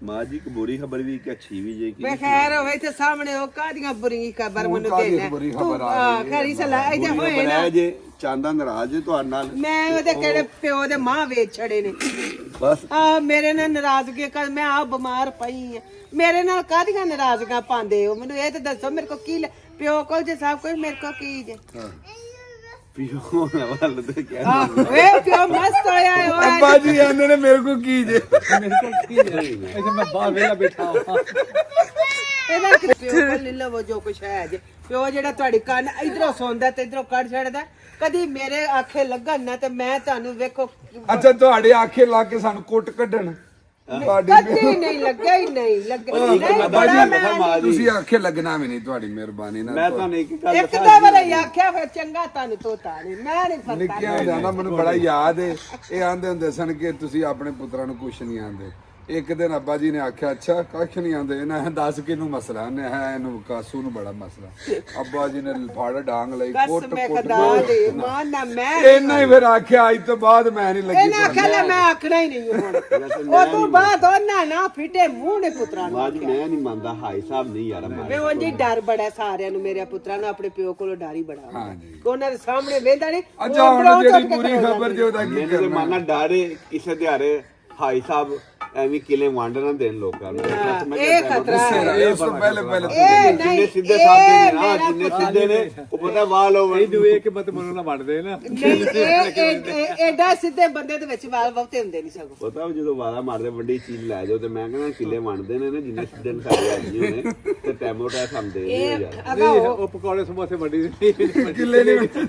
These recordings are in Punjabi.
ਮਾਂ ਜੀ ਇੱਕ ਬੁਰੀ ਖਬਰ ਵੀ ਇੱਕ ਅੱਛੀ ਵੀ ਜੇ ਮੈਂ ਖੈਰ ਹੋਵੇ ਤੇ ਸਾਹਮਣੇ ਉਹ ਕਾਦੀਆਂ ਬੁਰੀ ਖਬਰ ਮੈਨੂੰ ਦੇਣਾ ਤੂੰ ਖੈਰੀ ਸਲਾ ਇਹਦੇ ਹੋਏ ਨਾ ਜੇ ਚਾਂਦਾ ਨਾਰਾਜ਼ ਹੈ ਤੁਹਾਡੇ ਨਾਲ ਮੈਂ ਉਹਦੇ ਕਿਹੜੇ ਪਿਓ ਦੇ ਮਾਂ ਵੇਚ ਛੜੇ ਨੇ ਬਸ ਆ ਮੇਰੇ ਨਾਲ ਨਾਰਾਜ਼ਗੀ ਕਰ ਮੈਂ ਆ ਬਿਮਾਰ ਪਈ ਆ ਮੇਰੇ ਨਾਲ ਕਾਦੀਆਂ ਨਾਰਾਜ਼ਗੀਆਂ ਪਾਉਂਦੇ ਹੋ ਮੈਨੂੰ ਇਹ ਤੇ ਦੱਸੋ ਮੇਰੇ ਕੋ ਕੀ ਪਿਓ ਕੋਲ ਜੇ ਸਭ ਕੁਝ ਮੇਰੇ ਕੋ ਕੀ ਜੇ ਪਿਓ ਨਾਲ ਤੇ ਕਹਿ ਵੇ ਪਿਓ ਮਸਤ ਹੋਇਆ ਹੈ ਅੱਬਾ ਜੀ ਆਂਦੇ ਨੇ ਮੇਰੇ ਕੋ ਕੀ ਜੇ ਮੇਰੇ ਕੋਲ ਕੀ ਹੈ ਇੱਥੇ ਮੈਂ ਬਾਹਰ ਵੇਲਾ ਬੈਠਾ ਹਾਂ ਇਹਦਾ ਪਿਓ ਕੋਲ ਲੈ ਲਵੋ ਜੋ ਕੁਛ ਹੈ ਜੇ ਪਿਓ ਜਿਹੜਾ ਤੁਹਾਡੀ ਕੰਨ ਇਧਰੋਂ ਸੌਂਦਾ ਤੇ ਇਧਰੋਂ ਕੱਢ ਛੱਡਦਾ ਕਦੀ ਮੇਰੇ ਆਖੇ ਲੱਗਣ ਨਾ ਤੇ ਮੈਂ ਤੁਹਾਨੂੰ ਵੇਖੋ ਅੱਛਾ ਤੁਹਾਡੇ ਆਖੇ ਲਾ ਕੇ ਸਾਨੂੰ ਕੁੱਟ ਕੱਢਣ ਕਦੀ ਨਹੀਂ ਲੱਗਿਆ ਹੀ ਨਹੀਂ ਲੱਗਿਆ ਤੁਸੀਂ ਆਖੇ ਲੱਗਣਾ ਵੀ ਨਹੀਂ ਤੁਹਾਡੀ ਮਿਹਰਬਾਨੀ ਨਾਲ ਮੈਂ ਤੁਹਾਨੂੰ ਇੱਕ ਗੱਲ ਇੱਕ ਤਾਂ ਵਾਰ ਆਖਿਆ ਫਿਰ ਚੰਗਾ ਤੁਹਾਨੂੰ ਤੋਤਾ ਨਹੀਂ ਮੈਂ ਨਹੀਂ ਫਰਕ ਨਿੱਕਿਆਂ ਹੁੰਦਾ ਮੈਨੂੰ ਬੜਾ ਯਾਦ ਏ ਇਹ ਆਂਦੇ ਹੁੰਦੇ ਸਨ ਕਿ ਤੁਸੀਂ ਆਪਣੇ ਪੁੱਤਰਾਂ ਨੂੰ ਕੁਛ ਨਹੀਂ ਆਂਦੇ ਇੱਕ ਦਿਨ ਅੱਬਾ ਜੀ ਨੇ ਆਖਿਆ ਅੱਛਾ ਕੱਖ ਨਹੀਂ ਆਂਦੇ ਇਹਨਾਂ ਦੱਸ ਕਿਹਨੂੰ ਮਸਲਾ ਨੇ ਹੈ ਇਹਨੂੰ ਕਾਸੂ ਨੂੰ ਬੜਾ ਮਸਲਾ ਅੱਬਾ ਜੀ ਨੇ ਫੜ ਡਾਂਗ ਲਈ ਬਸ ਮੈਂ ਖਦਾ ਦੇ ਮਾਂ ਨਾ ਮੈਂ ਇਹਨਾਂ ਹੀ ਫਿਰ ਆਖਿਆ ਅੱਜ ਤੋਂ ਬਾਅਦ ਮੈਂ ਨਹੀਂ ਲੱਗੀ ਇਹਨਾਂ ਆਖਿਆ ਮੈਂ ਆਖਣਾ ਹੀ ਨਹੀਂ ਹੁਣ ਉਹ ਤੋਂ ਬਾਅਦ ਉਹਨਾਂ ਨਾ ਫਿੱਟੇ ਮੂੰਹ ਨੇ ਪੁੱਤਰਾਂ ਨੂੰ ਮਾਂ ਜੀ ਮੈਂ ਨਹੀਂ ਮੰਨਦਾ ਹਾਈ ਸਾਹਿਬ ਨਹੀਂ ਯਾਰ ਮੈਂ ਉਂਝ ਡਰ ਬੜਾ ਸਾਰਿਆਂ ਨੂੰ ਮੇਰੇ ਪੁੱਤਰਾਂ ਨੂੰ ਆਪਣੇ ਪਿਓ ਕੋਲੋਂ ਡਰ ਹੀ ਬੜਾ ਹਾਂਜੀ ਉਹਨਾਂ ਦੇ ਸਾਹਮਣੇ ਵੇਂਦਾ ਨਹੀਂ ਅੱਛਾ ਹੁਣ ਜਿਹੜੀ ਪੂਰੀ ਖਬਰ ਜੇ ਉਹਦਾ ਕੀ ਮੈਨੂੰ ਤੇ ਕਰਨਾ ਮਾਨਾ ਡਾਰੇ ਕਿਸੇ ਦਿਹਾੜੇ ਹਾਈ ਸਾਹਿਬ ਐਵੇਂ ਕਿਲੇ ਵੰਡ ਨਾ ਦੇਣ ਲੋਕਾਂ ਨੂੰ ਇਹ ਖਤਰਾ ਹੈ ਇਸ ਤੋਂ ਪਹਿਲੇ ਇਹ ਜਿੰਨੇ ਨਹੀਂ ਸਿੱਧੇ ਸਾਧੇ ਨੇ ਜਿੰਨੇ ਸਿੱਧੇ ਨੇ ਉਹ ਪਤਾ ਵਾਲ ਹੋ ਇਹਨੂੰ ਵੇਖ ਕੇ ਮਤ ਮਨੋਂ ਨਾ ਵੰਡਦੇ ਨਾ ਇਹ ਐਡਾ ਸਿੱਧੇ ਬੰਦੇ ਦੇ ਵਿੱਚ ਵਾਲ ਬਹੁਤੇ ਹੁੰਦੇ ਨਹੀਂ ਸਗੋਂ ਪਤਾ ਜਦੋਂ ਵਾਲਾ ਮਾਰਦੇ ਵੱਡੀ ਚੀਜ਼ ਲੈ ਜਾਓ ਤੇ ਮੈਂ ਕਹਿੰਦਾ ਕਿਲੇ ਵੰਡਦੇ ਨੇ ਨਾ ਜਿੰਨੇ ਸਿੱਧੇ ਨੇ ਸਾਡੇ ਆਜੀ ਨੇ ਤੇ ਟੈਮੋ ਟੈ ਖਾਂਦੇ ਨੇ ਯਾਰ ਅਗਾ ਉਹ ਪਕੌੜੇ ਸਮੋਸੇ ਵੱਡੀ ਕਿੱਲੇ ਨਹੀਂ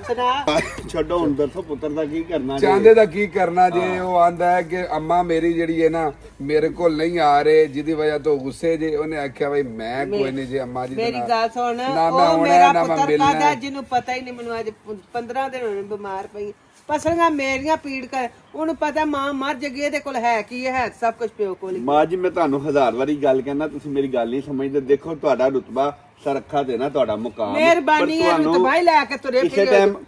ਸੁਣਾ ਛੱਡੋ ਹੁਣ ਦੱਸੋ ਪੁੱਤਰ ਦਾ ਕੀ ਕਰਨਾ ਜੀ ਚਾਂਦੇ ਦਾ ਕੀ ਕਰਨਾ ਜੇ ਉਹ ਆਂਦਾ ਹੈ ਕਿ ਅੰਮਾ ਮੇਰੀ ਜਿਹੜੀ ਹੈ ਨਾ ਮੇਰੇ ਕੋਲ ਨਹੀਂ ਆ ਰਹੇ ਜਿਹਦੀ ਵਜ੍ਹਾ ਤੋਂ ਗੁੱਸੇ ਜੇ ਉਹਨੇ ਆਖਿਆ ਬਈ ਮੈਂ ਕੋਈ ਨਹੀਂ ਜੇ ਅੰਮਾ ਜੀ ਦੇ ਮੇਰੀ ਨਾਲ ਗੱਲ ਸੁਣ ਨਾ ਮੈਂ ਉਹ ਆਉਣਾ ਮੇਰਾ ਨਾ ਮੈਂ ਪੁੱਤਰ ਮਿਲਣਾ ਕਾਦਾ ਜਿਹਨੂੰ ਪਤਾ ਹੀ ਨਹੀਂ ਮੈਨੂੰ ਅੱਜ 15 ਦਿਨ ਹੋਣੇ ਬਿਮਾਰ ਪਈ ਪਸਲੀਆਂ ਮੇਰੀਆਂ ਪੀੜ ਕਰ ਉਹਨੂੰ ਪਤਾ ਮਾਂ ਮਰ ਜਗੀ ਇਹਦੇ ਕੋਲ ਹੈ ਕੀ ਹੈ ਸਭ ਕੁਝ ਪਿਓ ਕੋਲ ਹੀ ਮਾਂ ਜੀ ਮੈਂ ਤੁਹਾਨੂੰ 1000 ਵਾਰੀ ਗੱਲ ਕਹਿਣਾ ਤੁਸੀਂ ਮੇਰੀ ਗੱਲ ਨਹੀਂ ਸਮਝਦੇ ਦੇਖੋ ਤੁਹਾਡਾ ਰੁਤਬਾ ਸਰੱਖਾ ਤੇ ਨਾ ਤੁਹਾਡਾ ਮੁਕਾਮ ਮਿਹਰਬਾਨੀ ਹੈ ਰੁਤਬਾ ਲੈ ਕੇ ਤੁਰੇ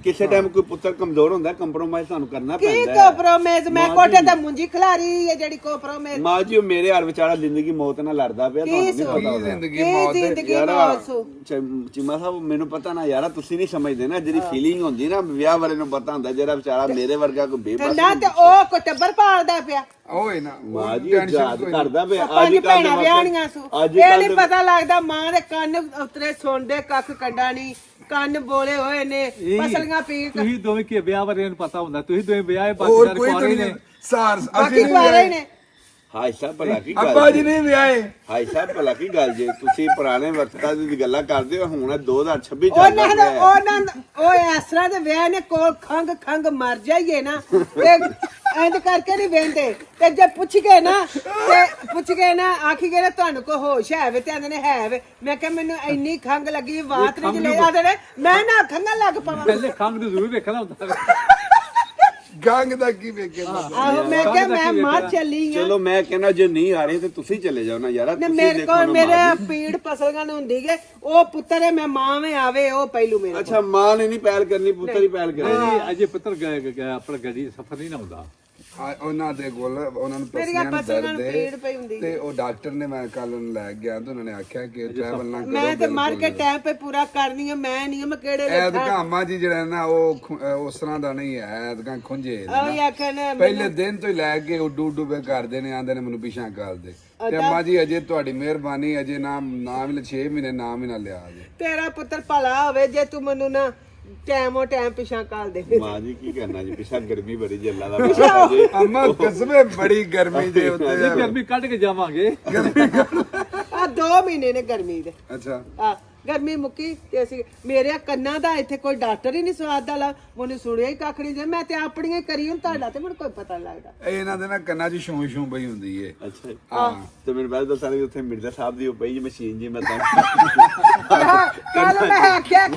ਕਿਸੇ ਟਾਈਮ ਕੋਈ ਪੁੱਤਰ ਕਮਜ਼ੋਰ ਹੁੰਦਾ ਕੰਪਰੋਮਾਈਜ਼ ਤੁਹਾਨੂੰ ਕਰਨਾ ਕੀ ਪੈਂਦਾ ਕੋਪਰੋਮੇਜ਼ ਮੈਂ ਕੋਟੇ ਤੇ ਮੁੰਜੀ ਖਿਲਾਰੀ ਹੈ ਜਿਹੜੀ ਕੋਪਰੋਮੇਜ਼ ਮਾਂ ਜੀ ਉਹ ਮੇਰੇ ਹਰ ਵਿਚਾਰਾ ਜ਼ਿੰਦਗੀ ਮੌਤ ਨਾਲ ਲੜਦਾ ਪਿਆ ਤੁਹਾਨੂੰ ਨਹੀਂ ਪਤਾ ਉਹਦਾ ਜ਼ਿੰਦਗੀ ਮੌਤ ਦੇ ਜ਼ਿੰਦਗੀ ਮੌਤ ਚੀਮਾ ਸਾਹਿਬ ਮੈਨੂੰ ਪਤਾ ਨਾ ਯਾਰਾ ਤੁਸੀਂ ਨਹੀਂ ਸਮਝਦੇ ਨਾ ਜਿਹੜੀ ਫੀਲਿੰਗ ਹੁੰਦੀ ਨਾ ਵਿਆਹ ਵਾਲੇ ਨੂੰ ਪਤਾ ਹੁੰਦਾ ਜਿਹੜਾ ਵਿਚਾਰਾ ਮੇਰੇ ਵਰਗਾ ਕੋਈ ਬੇਬਸ ਨਾ ਤੇ ਉਹ ਕੋ ਟੱਬਰ ਪਾਲਦਾ ਪਿਆ ਓਏ ਨਾ ਮਾਂ ਜੀ ਯਾਦ ਕਰਦਾ ਪਿਆ ਪੰਜ ਭੈਣਾਂ ਵਿਆਹਣੀਆਂ ਸੂ ਇਹ ਨਹੀਂ ਪਤਾ ਲੱਗਦਾ ਮਾਂ ਦੇ ਕੰਨ ਉਤਰੇ ਸੁਣਦੇ ਕੱਖ ਕੰਡਾ ਨਹੀਂ ਕੰਨ ਬੋਲੇ ਹੋਏ ਨੇ ਪਸਲੀਆਂ ਪੀੜ ਤੁਸੀਂ ਦੋਵੇਂ ਕੀ ਵਿਆਹ ਬਾਰੇ ਨੂੰ ਪਤਾ ਹੁੰਦਾ ਤੁਸੀਂ ਦੋਵੇਂ ਵਿਆਹ ਹੋਰ ਬਾਕੀ ਕੋਈ ਸਾਰੇ ਨਹੀਂ ਸਾਰ ਬਾਕੀ ਕੁਆਰੇ ਨੇ ਹਾਈ ਸਾਹਿਬ ਭਲਾ ਕੀ ਗੱਲ ਅੱਬਾ ਜੀ ਨਹੀਂ ਵਿਆਹੇ ਹਾਈ ਸਾਹਿਬ ਭਲਾ ਕੀ ਗੱਲ ਜੇ ਤੁਸੀਂ ਪੁਰਾਣੇ ਵਕਤਾਂ ਦੀ ਗੱਲਾਂ ਕਰਦੇ ਹੋ ਹੁਣ 2026 ਉਹਨਾਂ ਉਹ ਇਸ ਤਰ੍ਹਾਂ ਦੇ ਵਿਆਹ ਨੇ ਕੋਲ ਖੰਗ ਮਰ ਜਾਈਏ ਨਾ ਤੇ ਇੰਦ ਕਰਕੇ ਨਹੀਂ ਵੇਂਦੇ ਤੇ ਜੇ ਪੁੱਛ ਗਏ ਨਾ ਆਖੀ ਗਏ ਨਾ ਤੁਹਾਨੂੰ ਕੋ ਹੋਸ਼ ਹੈ ਵੇ ਤੇ ਆਂਦੇ ਨੇ ਹੈ ਵੇ ਮੈਂ ਕਿਹਾ ਮੈਨੂੰ ਇੰਨੀ ਖੰਗ ਲੱਗੀ ਬਾਤ ਨਹੀਂ ਲੈ ਆਦੇ ਨੇ ਮੈਂ ਨਾ ਖੰਗਣ ਲੱਗ ਪਵਾਂ ਪਹਿਲੇ ਖੰਗ ਨੂੰ ਜ਼ਰੂਰ ਵੇਖਣਾ ਹੁੰਦਾ ਗੰਗ ਦਾ ਕੀ ਵੇਖੇ ਆਹੋ ਮੈਂ ਕਿਹਾ ਮੈਂ ਮਰ ਚੱਲੀ ਆ ਚਲੋ ਮੈਂ ਕਹਿੰਦਾ ਜੇ ਨਹੀਂ ਆ ਰਹੇ ਤੇ ਤੁਸੀਂ ਚਲੇ ਜਾਓ ਨਾ ਯਾਰਾ ਤੁਸੀਂ ਮੇਰੇ ਦੇਖੋ ਕੋਲ ਨਾ ਮੇਰੇ ਮਾਂ ਜੀ। ਪੀੜ ਪਸਲਗਾਂ ਨੂੰ ਹੁੰਦੀ ਗੇ ਉਹ ਪੁੱਤਰ ਹੈ ਮੈਂ ਮਾਂ ਵੇ ਆਵੇ ਉਹ ਪਹਿਲੂ ਮੇਰੇ ਅੱਛਾ ਮਾਂ ਨੇ ਨਹੀਂ ਪਹਿਲ ਕਰਨੀ ਪੁੱਤਰ ਹੀ ਪਹਿਲ ਕਰਨੀ ਨਹੀਂ ਅਜੇ ਪੁੱਤਰ ਗਿਆ ਆਪਣਾ ਗੱਡੀ ਸਫਰ ਨਹੀਂ ਨਾ ਹੁੰਦਾ ਉਹਨਾਂ ਦੇ ਕੋਲ ਉਹਨਾਂ ਨੂੰ ਮੇਰੀਆਂ ਪਸਲੀਆਂ ਪਸਲੀਆਂ ਨੂੰ ਦਰਦ ਪੀੜ ਪਈ ਹੁੰਦੀ ਤੇ ਉਹ ਡਾਕਟਰ ਨੇ ਮੈਂ ਕੱਲ ਨੂੰ ਲੈ ਗਿਆ ਤੇ ਉਹਨਾਂ ਨੇ ਆਖਿਆ ਕਿ ਟਰੈਵਲ ਨਾ ਕਰੋ ਮੈਂ ਤੇ ਮਰ ਕੇ ਟਾਈਮ ਤੇ ਪੂਰਾ ਕਰਨੀ ਹੈ ਮੈਂ ਨਹੀਂ ਮੈਂ ਕਿਹੜੇ ਐਦਕਾਂ ਅੰਮਾ ਜੀ ਜਿਹੜਾ ਨਾ ਉਹ ਉਸ ਤਰ੍ਹਾਂ ਦਾ ਨਹੀਂ ਹੈ ਐਦਕਾਂ ਖੁੰਝੇ ਉਹ ਆਖਣ ਪਹਿਲੇ ਦਿਨ ਤੋਂ ਹੀ ਲੈ ਕੇ ਉੱਡੂ ਉੱਡੂਬੇ ਕਰਦੇ ਨੇ ਆਂਦੇ ਨੇ ਮੈਨੂੰ ਪਿਛਾਂ ਕਰਦੇ ਤੇ ਅੰਮਾ ਜੀ ਅਜੇ ਤੁਹਾਡੀ ਮਿਹਰਬਾਨੀ ਅਜੇ ਨਾ ਵੀ 6 ਮਹੀਨੇ ਨਾਮ ਹੀ ਨਾ ਲਿਆ ਅਜੇ ਤੇਰਾ ਪੁੱਤਰ ਭਲਾ ਹੋਵੇ ਜੇ ਤੂੰ ਮੈਨੂੰ ਨਾ ਟਾਈਮੋ ਟਾਈਮ ਪਿਛਾਂ ਕਾਲ ਦੇ ਮਾਂ ਜੀ ਕੀ ਕਰਨਾ ਜੀ ਪਿਛਾ ਗਰਮੀ ਬੜੀ ਜੱਲਾ ਦਾ ਪਿਛਾ ਜੀ ਅੰਮਾ ਕਸਮੇ ਬੜੀ ਗਰਮੀ ਦੇ ਉੱਤੇ ਗਰਮੀ ਕੱਢ ਕੇ ਜਾਵਾਂਗੇ ਆ 2 ਮਹੀਨੇ ਨੇ ਗਰਮੀ ਦੇ ਅੱਛਾ ਆ ਗਰਮੀ ਮੁੱਕੀ ਤੇ ਅਸੀਂ ਮੇਰੇ ਕੰਨਾਂ ਦਾ ਇੱਥੇ ਕੋਈ ਡਾਕਟਰ ਹੀ ਨਹੀਂ ਸਵਾਦ ਦਾ ਲਾ ਮੈਨੂੰ ਸੁਣਿਆ ਹੀ ਕੱਖ ਨਹੀਂ ਜੇ ਮੈਂ ਤੇ ਆਪਣੀਆਂ ਹੀ ਕਰੀ ਹੁਣ ਤੁਹਾਡਾ ਤੇ ਮੈਨੂੰ ਕੋਈ ਪਤਾ ਨਹੀਂ ਲੱਗਦਾ ਇਹਨਾਂ ਦੇ ਨਾ ਕੰਨਾਂ 'ਚ ਛੂੰ ਪਈ ਹੁੰਦੀ ਏ ਅੱਛਾ ਹਾਂ ਤੇ ਮੈਨੂੰ ਬਾਅਦ ਦੱਸਿਆ ਵੀ ਉੱਥੇ ਮਿਰਜ਼ਾ ਸਾਹਿਬ ਦੀ ਉਹ ਪਈ ਮਸ਼ੀਨ ਜੀ ਮੈਂ ਤਾਂ ਕੱਲ ਮੈਂ ਆਖਿਆ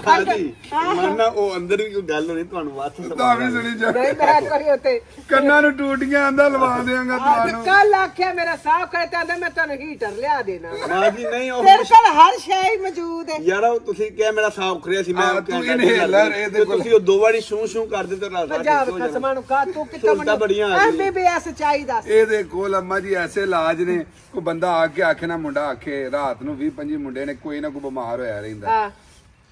ਮੰਨਾ ਉਹ ਅੰਦਰ ਵੀ ਕੋਈ ਗੱਲ ਹੋਣੀ ਤੁਹਾਨੂੰ ਵਾਤ ਤਾਂ ਵੀ ਸੁਣੀ ਜਾ ਨਹੀਂ ਮੈਂ ਕਰੀ ਉੱਤੇ ਕੰਨਾਂ ਨੂੰ ਟੂਟੀਆਂ ਆਂਦਾ ਲਵਾ ਦੇਵਾਂਗਾ ਤੁਹਾਨੂੰ ਕੱਲ ਆਖਿਆ ਮੇਰਾ ਸਾਫ ਕਰਤਾ ਆਂਦਾ ਮੈਂ ਤੁਹਾਨੂੰ ਹੀਟਰ ਲਿਆ ਦੇਣਾ ਮਾਂ ਜੀ ਨਹੀਂ ਉਹ ਤੇਰੇ ਕੋਲ ਹਰ ਸ਼ੈ ਹੀ ਮੌਜੂਦ ਨੇ ਯਾਰ ਉਹ ਤੁਸੀਂ ਕਿਹਾ ਮੇਰਾ ਸਾਹ ਉਖਰਿਆ ਸੀ ਮੈਂ ਹਾਂ, ਤੂੰ inhaler ਇਹਦੇ ਕੋਲ- ਤੁਸੀਂ ਉਹ ਦੋ ਵਾਰੀ ਸ਼ੂ ਕਰਦੇ ਤੇ ਰਾਤ ਪੰਜਾਬ ਖਸਮਾਂ ਨੂੰ ਕਾ ਤੂੰ ਕਿੱਥੇ ਸਹੂਲਤਾਂ ਬੜੀਆਂ ਆ ਗਈਆਂ। MBBS ਚਾਹੀਦਾ ਸੀ। ਇਹਦੇ ਕੋਲ ਅੰਮਾ ਜੀ ਐਸੇ ਇਲਾਜ ਨੇ ਕੋਈ ਬੰਦਾ ਆ ਕੇ ਆਖੇ ਨਾ ਮੁੰਡਾ ਆਖੇ ਰਾਤ ਨੂੰ 20-25 ਮੁੰਡੇ ਨੇ ਕੋਈ ਨਾ ਕੋਈ ਬਿਮਾਰ ਹੋਇਆ ਰਹਿੰਦਾ ਹਾਂ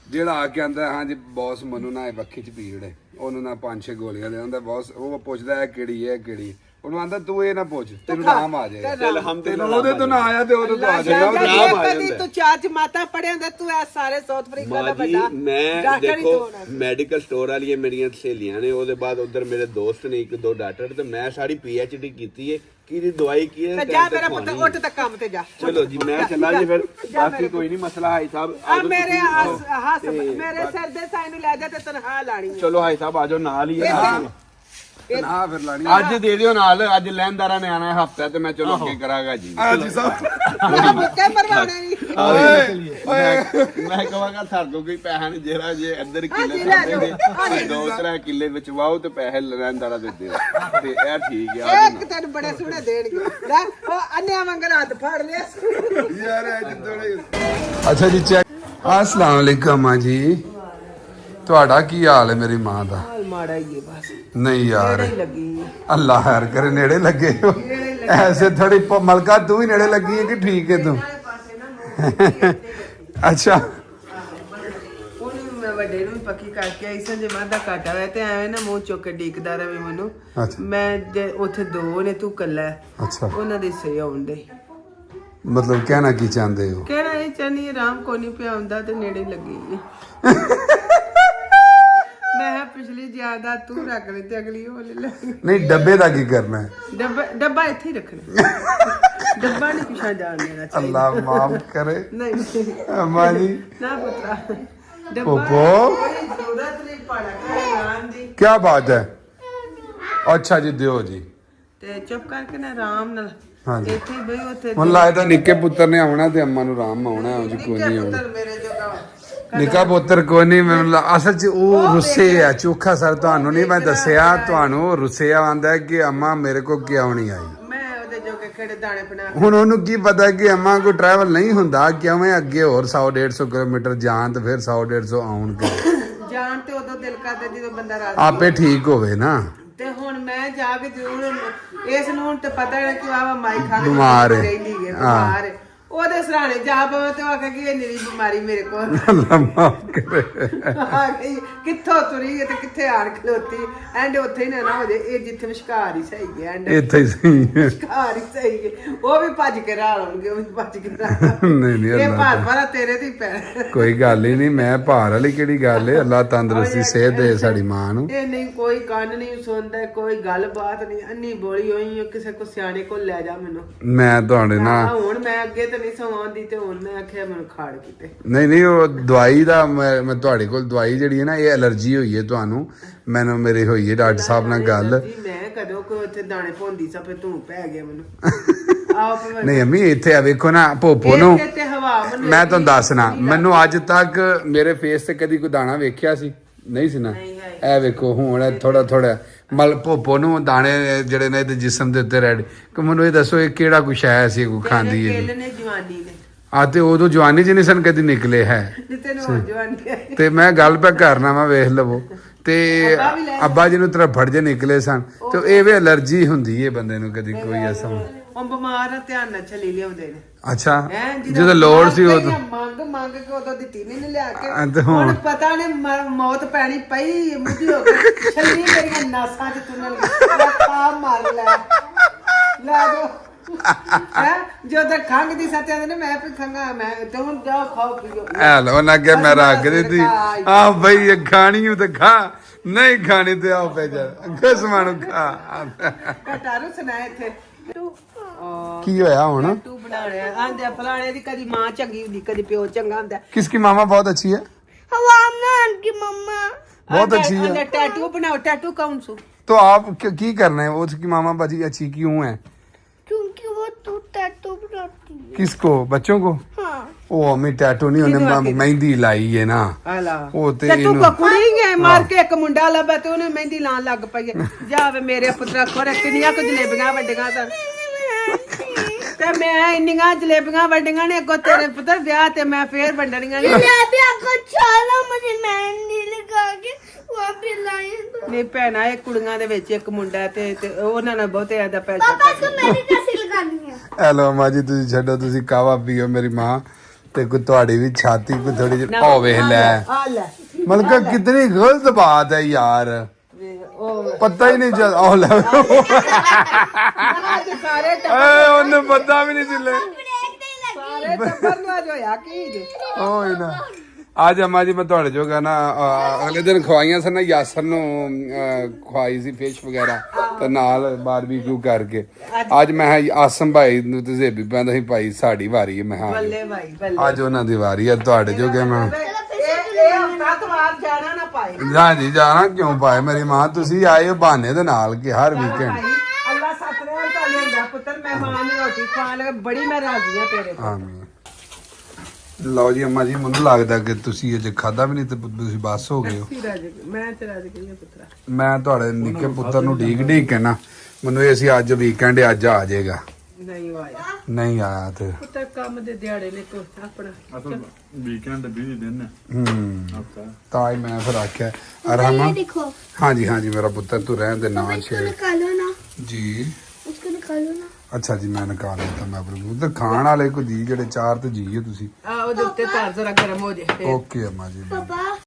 ਜਿਹੜਾ ਆ ਕੇ ਆਂਦਾ ਹਾਂ ਜੀ ਬੌਸ ਮੈਨੂੰ ਨਾ ਇਹ ਬੱਖੀ ਚ ਪੀੜ ਹੈ ਉਹਨੂੰ ਨਾ 5-6 ਗੋਲੀਆਂ ਦੇ ਆਂਦਾ ਬੌਸ ਉਹ ਪੁੱਛਦਾ ਹੈ ਕਿਹੜੀ ਹੈ ਕਿਹੜੀ ਉਹਨੂੰ ਆਂਦਾ ਤੂੰ ਇਹ ਨਾ ਪੁੱਛ ਤੈਨੂੰ ਨਾਮ ਆ ਜਾਏਗਾ ਚੱਲ ਹਮ ਤੇ ਤੈਨੂੰ ਉਹਦੇ ਤੋਂ ਨਾ ਆਇਆ ਤੇ ਉਹਦੇ ਤੋਂ ਆ ਜਾਏਗਾ ਨਾਮ ਆ ਕਦੀ ਜਾਂਦਾ। ਤੂੰ ਚਾਰ ਜਮਾਤਾਂ ਪੜਿਆ ਹੁੰਦਾ ਤੂੰ ਐ ਸਾਰੇ ਸਾਊਥ ਅਫਰੀਕਾ ਦਾ ਮਾਜੀ ਵੱਡਾ ਮੈਂ ਡਾਕਟਰ ਹੀ ਦੇਖੋ ਹੋਣਾ। ਮੈਡੀਕਲ ਸਟੋਰ ਵਾਲੀਆਂ ਮੇਰੀਆਂ ਸਹੇਲੀਆਂ ਨੇ ਉਹਦੇ ਬਾਅਦ ਉਧਰ ਮੇਰੇ ਦੋਸਤ ਨੇ ਇੱਕ ਦੋ ਡਾਕਟਰ ਤੇ ਮੈਂ ਸਾਰੀ PhD ਕੀਤੀ ਹੈ ਕਿਹਦੀ ਦਵਾਈ ਕੀ ਹੈ ਤੇ ਜਾ ਮੇਰਾ ਪੁੱਤ ਉੱਠ ਤੱਕ ਕੰਮ ਤੇ ਜਾ ਚਲੋ ਜੀ ਮੈਂ ਚੱਲਾਂ ਜੀ ਫਿਰ ਬਾਕੀ ਕੋਈ ਨਹੀਂ ਮਸਲਾ ਹਾਈ ਸਾਹਿਬ ਆ ਮੇਰੇ ਹੱਥ ਮੇਰੇ ਸਿਰ ਦੇ ਸਾਈ ਨੂੰ ਲੈ ਜਾ ਤੇ ਤਨਖਾਹ ਲਾਣੀ ਹੈ। ਚਲੋ ਹਾਈ ਸਾਹਿਬ ਆਜੋ ਨਾਲ ਹੀ ਹੈ। ਨਾ ਫਿਰ ਲਾਣੀ ਅੱਜ ਦੇ ਦਿਓ ਨਾਲ ਅੱਜ ਲੈਣਦਾਰਾਂ ਨੇ ਆਣਾ ਹੈ ਹਫਤਾ ਤੇ ਮੈਂ ਚਲੋ ਅੱਗੇ ਕਰਾਂਗਾ ਜੀ ਜੀ ਸਾਹਿਬ ਮੁੱਕੇ ਮਰਵਾਣੇ ਨਹੀਂ ਮੈਂ ਕਹਾਂਗਾ ਸਾਡੇ ਕੋਲ ਕੋਈ ਪੈਸਾ ਨਹੀਂ ਜਿਹੜਾ ਜੇ ਇੱਧਰ ਕਿੱਲੇ ਹਾਂਜੀ, ਲੈ ਜਾਓ। ਦੇ ਦੋ ਤਰ੍ਹਾਂ ਕਿੱਲੇ ਵਿੱਚ ਵਾਓ ਤੇ ਪੈਸੇ ਲੈਣਦਾਰਾਂ ਦੇ ਦਿਓ ਤੇ ਇਹ ਠੀਕ ਆ ਇੱਕ ਤੈਨੂੰ ਬੜੇ ਸੋਹਣੇ ਦੇਣਗੇ ਲੈ ਉਹ ਅੰਨਿਆ ਵਾਂਗਰ ਹੱਥ ਫੜ ਲਿਆ ਯਾਰ ਇਹ ਜਿੱਦੜੇ ਅੱਛਾ ਜੀ ਚੈੱਕ अस्सलाम वालेकुम माँ जी ਤੁਹਾਡਾ ਕੀ ਹਾਲ ਹੈ ਮੇਰੀ ਮਾਂ ਦਾ ਮਾੜਾ ਹੀ ਹੈ ਬਸ ਨਹੀਂ ਯਾਰ ਲੱਗੀ ਅੱਲਾ ਖੈਰ ਕਰੇ ਨੇੜੇ ਲੱਗੇ ਹੋ ਐਸੇ ਥੋੜੀ ਮਲਕਾ ਤੂੰ ਵੀ ਨੇੜੇ ਲੱਗੀ ਹੈ ਕਿ ਠੀਕ ਹੈ ਤੂੰ ਅੱਛਾ ਉਹਨੂੰ ਮੈਂ ਵੱਡੇ ਨੂੰ ਵੀ ਪੱਕੀ ਕਰਕੇ ਆਈ ਸਾਂ ਜੇ ਮਾਦਾ ਘਾਟਾ ਹੋਇਆ ਤੇ ਐਵੇਂ ਨਾ ਮੂੰਹ ਚੁੱਕ ਕੇ ਡੀਕਦਾ ਰਵੇ ਮੈਨੂੰ ਅੱਛਾ ਮੈਂ ਜੇ ਉੱਥੇ ਦੋ ਨੇ ਤੂੰ ਕੱਲਾ ਹੈ। ਅੱਛਾ ਉਹਨਾਂ ਦੇ ਸਹੀ ਆਉਂਦੇ ਮਤਲਬ ਕਹਿਣਾ ਕੀ ਚਾਹੁੰਦੇ ਹੋ ਕਹਿਣਾ ਇਹ ਚਾਹਨੀ ਆਰਾਮ ਕੋ ਨਹੀਂ ਪਿਆ ਹੁੰਦਾ ਤੇ ਨੇੜੇ ਲੱਗੀ ਹੈ। ਮੈਂ ਕਿਹਾ ਪਿਛਲੀ ਜ਼ਿਆਦਾ ਤੂੰ ਰੱਖ ਲਈ ਤੇ ਅਗਲੀ ਉਹ ਲੈ ਲੈ ਨਹੀਂ ਡੱਬੇ ਦਾ ਕੀ ਕਰਨਾ ਹੈ ਡੱਬਾ ਇੱਥੇ ਹੀ ਰੱਖਣਾ ਡੱਬਾ ਨਹੀਂ ਪਿਛਾ ਜਾਣ ਦੇਣਾ ਚਾਹੀਦਾ ਅੱਲਾ ਮਾਫ ਕਰੇ ਨਹੀਂ ਅਮਾ ਜੀ ਨਾ ਪੁੱਤਰਾ ਡੱਬਾ ਪੋਪੋ ਕੋਈ ਜ਼ਰੂਰਤ ਨਹੀਂ ਪਾਣਾ ਖਾਣ ਦੀ ਕੀ ਬਾਤ ਹੈ ਅੱਛਾ ਜੀ ਦਿਓ ਜੀ ਤੇ ਚੁੱਪ ਕਰਕੇ ਨਾ ਆਰਾਮ ਨਾਲ ਹਾਂਜੀ। ਇੱਥੇ ਬਈ ਉੱਥੇ ਹੁਣ ਲੱਗਦਾ ਨਿੱਕੇ ਪੁੱਤਰ ਨੇ ਆਉਣਾ ਤੇ ਅੰਮਾ ਨੂੰ ਆਰਾਮ ਆਉਣਾ ਉਹ ਜੀ ਕੋਈ ਨਹੀਂ ਆਉਣਾ ਪੁੱਤਰ ਮੇਰੇ ਜੋਗਾ ਨਿੱਕਾ ਪੁੱਤਰ ਕੋਈ ਨਹੀਂ ਮੈਨੂੰ ਅਸਲ 'ਚ ਉਹ ਰੁੱਸੇ ਆ ਚੋਖਾ ਸਰ ਤੁਹਾਨੂੰ ਨਹੀਂ ਮੈਂ ਦੱਸਿਆ ਤੁਹਾਨੂੰ ਉਹ ਰੁੱਸੇ ਆਂਦਾ ਕਿ ਅੰਮਾ ਮੇਰੇ ਕੋ ਕਿਉਂ ਨਹੀਂ ਆਈ ਮੈਂ ਉਹਦੇ ਜੋਗੇ ਕਿਹੜੇ ਦਾਣੇ ਬਣਾ ਹੁਣ ਉਹਨੂੰ ਕੀ ਪਤਾ ਕਿ ਅੰਮਾ ਕੋ ਟਰੈਵਲ ਨਹੀਂ ਹੁੰਦਾ ਕਿਵੇਂ ਅੱਗੇ ਹੋਰ 100-150 ਕਿਲੋਮੀਟਰ ਜਾਣ ਤੇ ਫਿਰ 100-150 ਆਉਣ ਕੇ ਜਾਣ ਤੇ ਉਦੋਂ ਦਿਲ ਕਰਦਾ ਜਦੋਂ ਬੰਦਾ ਰਾਤ ਆਪੇ ਠੀਕ ਹੋਵੇ ਨਾ ਤੇ ਹੁਣ ਮੈਂ ਜਾ ਕੇ ਜ਼ਰੂਰ ਇਸ ਨੂੰ ਹੁਣ ਤੇ ਪਤਾ ਹੈ ਕਿ ਆਵਾ ਮਾਈ ਖਾਣ ਬਿਮਾਰ ਹੈ। ਰਹਿੰਦੀ ਹੈ ਬਿਮਾਰ ਹੈ ਉਹਦੇ ਸਰਾਣੇ ਜਾ ਪਵੇ ਤੇ ਉਹ ਆਖੇ ਕਿ ਇਹ ਨਿਰੀ ਬਿਮਾਰੀ ਮੇਰੇ ਕੋਲ ਅੱਲਾ ਮਾਫ ਕਰੇ ਆ ਗਈ ਕਿੱਥੋਂ ਤੁਰੀ ਹੈ ਤੇ ਕਿੱਥੇ ਆਣ ਖਲੋਤੀ ਐਂਡ ਉੱਥੇ ਹੀ ਨਾ ਹੋ ਜੇ ਇਹ ਜਿੱਥੇ ਵਿਸ਼ਕਾਰ ਹੀ ਸਹੀ ਹੈ ਐਂਡ ਇੱਥੇ ਹੀ ਸਹੀ ਹੈ ਵਿਸ਼ਕਾਰ ਹੀ ਸਹੀ ਹੈ ਉਹ ਵੀ ਭੱਜ ਕੇ ਰਾਲਣਗੇ ਉਹ ਵੀ ਭੱਜ ਕੇ ਨਹੀਂ ਨਹੀਂ ਇਹ ਅੱਲਾ ਭਾਰ ਭਾਰਾ ਤੇਰੇ ਤੇ ਹੀ ਪੈਣਾ ਕੋਈ ਗੱਲ ਹੀ ਨਹੀਂ ਮੈਂ ਭਾਰ ਵਾਲੀ ਕਿਹੜੀ ਗੱਲ ਹੈ ਅੱਲਾ ਤੰਦਰੁਸਤੀ ਸਿਹਤ ਦੇ ਸਾਡੀ ਮਾਂ ਨੂੰ ਇਹ ਨਹੀਂ ਕੋਈ ਕੰਨ ਨਹੀਂ ਸੁਣਦਾ ਕੋਈ ਗੱਲਬਾਤ ਨਹੀਂ ਅੰਨੀ ਬੋਲੀ ਹੋਈ ਹੈ ਕਿਸੇ ਕੋ ਸਿਆਣੇ ਕੋਲ ਲੈ ਜਾ ਮੈਨੂੰ ਮੈਂ ਤੁਹਾਡੇ ਨਾਲ ਹੁਣ ਮੈਂ ਅੱਗੇ ਤੇ ਨਹੀਂ ਸੌਂਦੀ ਤੇ ਹੁਣ ਮੈਂ ਆਖਿਆ ਮੈਨੂੰ ਖਾੜ ਕਿਤੇ ਨਹੀਂ ਉਹ ਦਵਾਈ ਦਾ ਮੈਂ ਤੁਹਾਡੇ ਕੋਲ ਦਵਾਈ ਜਿਹੜੀ ਹੈ ਨਾ ਇਹ ਐਲਰਜੀ ਹੋਈ ਹੈ ਤੁਹਾਨੂੰ ਮੈਨੂੰ ਮੇਰੀ ਹੋਈ ਹੈ ਡਾਕਟਰ ਸਾਹਿਬ ਨਾਲ ਗੱਲ ਜੀ ਮੈਂ ਕਦੋਂ ਕੋ ਉੱਥੇ ਦਾਣੇ ਭੁੰਦੀ ਸਾਂ ਫੇ ਤੂੰ ਪੈ ਗਿਆ ਮੈਨੂੰ ਆਪ ਨਹੀਂ ਅੰਮੀ ਇੱਥੇ ਆ ਵੇਖੋ ਨਾ ਭੋਪੋ ਨੂੰ ਤੇ ਹਵਾ ਮੈਨੂੰ ਮੈਂ ਤੁਹਾਨੂੰ ਦੱਸਣਾ ਮੈਨੂੰ ਅੱਜ ਤੱਕ ਮੇਰੇ ਫੇਸ ਤੇ ਕਦੀ ਕੋਈ ਦਾਣਾ ਵੇਖਿਆ ਸੀ ਨਹੀਂ ਸੀ ਨਾ ਇਹ ਵੇਖੋ ਹੁਣ ਥੋੜਾ ਥੋੜਾ ਮਲ ਭੋਪੋ ਨੂੰ ਦਾਣੇ ਜਿਹੜੇ ਨੇ ਤੇ ਜਿਸਮ ਦੇ ਉੱਤੇ ਰੈਡ ਕਿ ਮੈਨੂੰ ਇਹ ਦੱਸੋ ਇਹ ਕਿਹੜਾ ਕੁਛ ਆਇਆ ਸੀ ਕੋਈ ਖਾਂਦੀ ਹੈ ਕਿੱਲ ਨੇ ਜਵਾਨੀ ਨੇ ਆ ਤੇ ਉਦੋਂ ਜਵਾਨੀ ਚ ਨਹੀਂ ਸਨ ਕਦੀ ਨਿਕਲੇ ਹੈ ਜਿੱਤੇ ਨੂੰ ਜਵਾਨੀ ਆਈ। ਤੇ ਮੈਂ ਗੱਲ ਪੈ ਕਰਨਾ ਵਾ ਵੇਖ ਲਵੋ ਤੇ ਅੱਬਾ ਜੀ ਨੂੰ ਤਰਫ ਫੜ ਜੇ ਨਿਕਲੇ ਸਨ ਤੇ ਇਹ ਵੀ ਐਲਰਜੀ ਹੁੰਦੀ ਹੈ ਬੰਦੇ ਨੂੰ ਕਦੀ ਕੋਈ ਐਸਾ ਉਹ ਬਿਮਾਰ ਆ ਧਿਆਨ ਨਾਲ ਛਲੀ ਲਿਆਉਂਦੇ ਨੇ ਅੱਛਾ ਹੈਂ, ਜਦੋਂ ਲੋੜ ਸੀ ਉਦੋਂ ਮੰਗ ਕੇ ਉਦੋਂ ਦਿੱਤੀ ਨਹੀਂ ਲਿਆ ਤੇ ਕੇ ਹੁਣ- ਹੁਣ ਪਤਾ ਨਹੀਂ ਮੌਤ ਪੈਣੀ ਪਈ ਮੁੱਢੀ ਹੋ ਗਈ ਛੱਲੀ ਮੇਰੀਆਂ ਨਾਸਾਂ 'ਚ ਤੁਨਲ ਖਾ ਮਾਰ ਲੈ ਦੋ ਹੈ ਜਦੋਂ ਖੰਗ ਦੀ ਸੱਤਿਆ ਨੇ ਮੈਂ ਵੀ ਖੰਗਾ ਮੈਂ ਤੇ ਹੁਣ ਜਾਓ ਖਾਓ ਪੀਓ ਐ ਲੋ ਨਾ ਕਿ ਮੈਂ ਰੱਖ ਦਿੱਤੀ ਆ ਬਈ ਇਹ ਖਾਣੀ ਉਹ ਤੇ ਖਾ ਨਹੀਂ ਖਾਣੀ ਤੇ ਆਓ ਪੈ ਜਾ ਅੱਗੇ ਸਮਾਨੂੰ ਖਾ ਕਟਾਰੂ ਸੁਣਾਏ ਇੱਥੇ ਤੂੰ ਕੀ ਹੋਇਆ ਹੁਣ ਤੂੰ ਬਣਾ ਰਿਹਾ ਆਂਦੇ ਫਲਾਣੇ ਦੀ ਕਦੀ ਮਾਂ ਚੰਗੀ ਹੁੰਦੀ ਕਦੀ ਪਿਓ ਚੰਗਾ ਹੁੰਦਾ किसकी मामा बहुत अच्छी है हवामान की मम्मा बहुत अच्छी है ਉਹਨੇ ਟੈਟੂ ਬਣਾਓ ਟੈਟੂ ਕੌਣ ਸੂ तो आप की करना है वो उसकी मामा बाजी अच्छी क्यों है क्योंकि वो तू टैटू बनाती है किसको बच्चों को हाँ ओ अम्मी टैटू नहीं उन्हें मेहंदी लाई है ना ਹਾਲਾ ਉਹ ਤੇ ਤੇ ਤੂੰ ਇਹਨੂੰ- ਕੁੜੀ ਹੈ ਮਾਰ ਕੇ ਇੱਕ ਮੁੰਡਾ ਲੱਭਾ ਤੇ ਉਹਨੇ ਮਹਿੰਦੀ ਲਾਣ ਲੱਗ ਪਈ ਹੈ। ਜਾ ਵੇ ਮੇਰੇ ਪੁੱਤਰਾ ਖੋਰੇ ਕਿੰਨੀਆਂ ਕੁ ਜਲੇਬੀਆਂ ਵੱਡੀਆਂ ਸਨ ਤੇ ਤੇ ਮੈਂ ਇੰਨੀਆਂ ਜਲੇਬੀਆਂ ਵੰਡੀਆਂ ਨੇ ਅੱਗੋਂ ਤੇਰੇ ਪੁੱਤਰ ਵਿਆਹ ਤੇ ਮੈਂ ਫੇਰ ਵੰਡਣੀਆਂ ਨੇ जलेबी आपको चलो मुझे मेहंदी लगा के वहाँ पे लाए ਨਹੀਂ ਭੈਣਾ ਇਹ ਕੁੜੀਆਂ ਦੇ ਵਿੱਚ ਇੱਕ ਮੁੰਡਾ ਤੇ ਉਹਨਾਂ ਨਾਲ ਬਹੁਤੇ ਆਦਾ ਪੈਸਾ पापा को मेरी कैसी लगानी है ਹੈਲੋ ਮਾਂ ਜੀ ਤੁਸੀਂ ਛੱਡੋ ਤੁਸੀਂ ਕਾਵਾ ਪੀਓ ਮੇਰੀ ਮਾਂ ਤੇ ਕੋਈ ਤੁਹਾਡੀ ਵੀ ਛਾਤੀ ਕੋਈ ਥੋੜੀ ਜਿਹੀ ਉਹ ਵੇਖ ਲੈ ਆ ਲੈ ਮਲਕਾ ਕਿਤਨੀ ਗਲਤ ਬਾਤ ਹੈ ਯਾਰ ਉਹ ਪਤਾ ਹੀ ਨਹੀਂ ਚੱਲ ਉਹ ਲੈ ਅੱਜ ਸਾਰੇ ਏ ਉਹਨੂੰ ਪਤਾ ਵੀ ਨਹੀਂ ਚੱਲੇ ਸਾਰੇ ਟੱਬਰ ਨੂੰ ਅੱਜ ਹੋਇਆ ਕੀ ਜੇ ਓਏ ਨਾ ਅੱਜ ਅਮਾ ਜੀ ਮੈਂ ਤੁਹਾਡੇ ਜੋਗਾ ਨਾ ਅਗਲੇ ਦਿਨ ਖਵਾਈਆਂ ਸਨ ਨਾ ਯਾਸਰ ਨੂੰ ਖਵਾਈ ਸੀ ਫਿਸ਼ ਵਗੈਰਾ ਤੇ ਨਾਲ ਬਾਰਬੀਕਿਊ ਕਰਕੇ ਅੱਜ ਮੈਂ ਆਸਮ ਭਾਈ ਨੂੰ ਤੇ ਜ਼ੇਬੀ ਕਹਿੰਦਾ ਸੀ ਭਾਈ ਸਾਡੀ ਵਾਰੀ ਹੈ ਮੈਂ ਹਾਂ ਬੱਲੇ ਭਾਈ ਬੱਲੇ ਅੱਜ ਉਹਨਾਂ ਦੀ ਵਾਰੀ ਹੈ ਤੁਹਾਡੇ ਜੋਗੇ ਮੈਂ ਇਹ ਹਫਤਾ ਤੋਂ ਬਾਅਦ ਜਾਣਾ ਨਾ ਪਾਏ ਹਾਂ ਜੀ ਜਾਣਾ ਕਿਉਂ ਪਾਏ ਮੇਰੀ ਮਾਂ ਤੁਸੀਂ ਆਏ ਹੋ ਬਹਾਨੇ ਦੇ ਨਾਲ ਕਿ ਹਰ ਵੀਕਐਂਡ ਭਾਈ ਅੱਲਾ ਸਤਿਨਾਮ ਤਾਂ ਲੈਂਦਾ ਪੁੱਤਰ ਮਹਿਮਾਨ ਨੂੰ ਰੋਟੀ ਖਵਾ ਲਗਾ ਬੜੀ ਮੈਂ ਰਾਜ਼ੀ ਆ ਤੇਰੇ ਤੋਂ ਆਮੀਨ ਲਓ ਜੀ ਅੰਮਾ ਜੀ ਮੈਨੂੰ ਲੱਗਦਾ ਕਿ ਤੁਸੀਂ ਅਜੇ ਖਾਦਾ ਵੀ ਨਹੀਂ ਤੇ ਤੁਸੀਂ ਬਸ ਹੋ ਗਏ ਹੋ ਮੈਂ ਤੇ ਰਾਜ਼ੀ ਗਈ ਪੁੱਤਰਾ ਮੈਂ ਤੁਹਾਡੇ ਨਿੱਕੇ ਪੁੱਤਰ ਨੂੰ ਢੀਕ ਕੇ ਨਾ ਮੈਨੂੰ ਇਹ ਸੀ ਅੱਜ ਵੀਕਐਂਡ ਅੱਜ ਆ ਜਾਏਗਾ ਨਹੀਂ ਆਇਆ ਨਹੀਂ ਆਇਆ ਤੇ ਪੁੱਤਰ ਕੰਮ ਦੇ ਦਿਹਾੜੇ ਨੇ ਕੋ ਆਪਣਾ ਵੀਕਐਂਡ ਵੀ ਦਿਨ ਤਾਂ ਹੀ ਮੈਂ ਫਿਰ ਆਖਿਆ ਅਰਹਮਾ देखो ਹਾਂਜੀ ਹਾਂਜੀ ਮੇਰਾ ਪੁੱਤਰ ਤੂੰ ਰਹਿਣ ਦੇ ਨਾਲ उसको ਸ਼ੇਰ निकालो ना ਜੀ उसको निकालो ना ਅੱਛਾ ਜੀ ਮੈਂ ਨਿਕਾਲ ਲਿਆ ਮੈਂ ਆਪਣੇ ਉਧਰ ਖਾਣ ਵਾਲੇ ਕੋ ਜੀ ਜਿਹੜੇ ਚਾਰ ਤੇ ਜੀ ਹੈ ਤੁਸੀਂ ਆ ਉਹਦੇ ਉੱਤੇ ਧਰ ਜ਼ਰਾ ਗਰਮ ਹੋ ਜੇ ਓਕੇ ਅੰਮਾ ਜੀ पापा